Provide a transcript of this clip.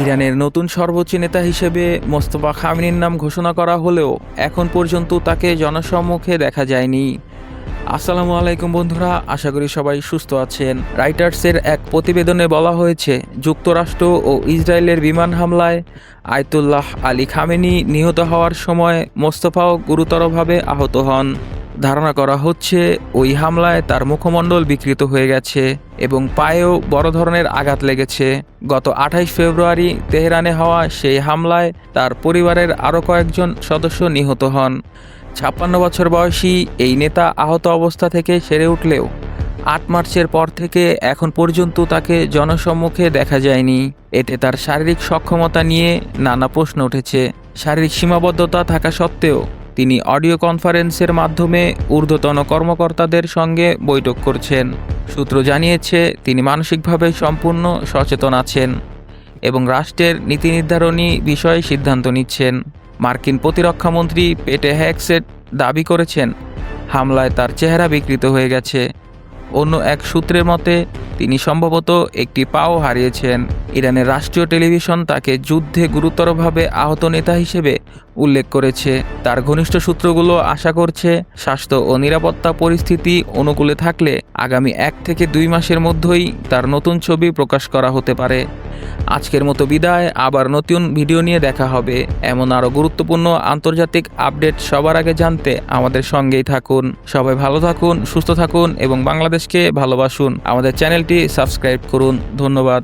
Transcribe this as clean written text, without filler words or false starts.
ইরানের নতুন সর্বোচ্চ নেতা হিসেবে মোস্তফা খামেনির নাম ঘোষণা করা হলেও এখন পর্যন্ত তাকে জনসম্মুখে দেখা যায়নি। আসসালামু আলাইকুম বন্ধুরা, আশা করি সবাই সুস্থ আছেন। রাইটার্সের এক প্রতিবেদনে বলা হয়েছে, যুক্তরাষ্ট্র ও ইসরায়েলের বিমান হামলায় আয়াতুল্লাহ আলী খামেনি নিহত হওয়ার সময় মোস্তফাও গুরুতরভাবে আহত হন। ধারণা করা হচ্ছে ওই হামলায় তার মুখমণ্ডল বিকৃত হয়ে গেছে এবং পায়েও বড় ধরনের আঘাত লেগেছে। গত 28 ফেব্রুয়ারি তেহরানে হওয়া সেই হামলায় তার পরিবারের আরও কয়েকজন সদস্য নিহত হন। 56 বছর বয়সী এই নেতা আহত অবস্থা থেকে সেরে উঠলেও 8 মার্চের পর থেকে এখন পর্যন্ত তাকে জনসম্মুখে দেখা যায়নি। এতে তার শারীরিক সক্ষমতা নিয়ে নানা প্রশ্ন উঠেছে। শারীরিক সীমাবদ্ধতা থাকা সত্ত্বেও তিনি অডিও কনফারেন্সের মাধ্যমে ঊর্ধ্বতন কর্মকর্তাদের সঙ্গে বৈঠক করছেন। সূত্র জানিয়েছে, তিনি মানসিকভাবে সম্পূর্ণ সচেতন আছেন এবং রাষ্ট্রের নীতি নির্ধারণী বিষয়ে সিদ্ধান্ত নিচ্ছেন। মার্কিন প্রতিরক্ষামন্ত্রী পেটে হেগসেট দাবি করেছেন, হামলায় তার চেহারা বিকৃত হয়ে গেছে। অন্য এক সূত্রের মতে তিনি সম্ভবত একটি পাও হারিয়েছেন। ইরানের রাষ্ট্রীয় টেলিভিশন তাকে যুদ্ধে গুরুতরভাবে আহত নেতা হিসেবে উল্লেখ করেছে। তার ঘনিষ্ঠ সূত্রগুলো আশা করছে, স্বাস্থ্য ও নিরাপত্তা পরিস্থিতি অনুকূলে থাকলে আগামী 1 থেকে 2 মাসের মধ্যেই তার নতুন ছবি প্রকাশ করা হতে পারে। আজকের মতো বিদায়, আবার নতুন ভিডিও নিয়ে দেখা হবে। এমন আরও গুরুত্বপূর্ণ আন্তর্জাতিক আপডেট সবার আগে জানতে আমাদের সঙ্গেই থাকুন। সবাই ভালো থাকুন, সুস্থ থাকুন এবং বাংলাদেশকে ভালোবাসুন। আমাদের চ্যানেলটি সাবস্ক্রাইব করুন। ধন্যবাদ।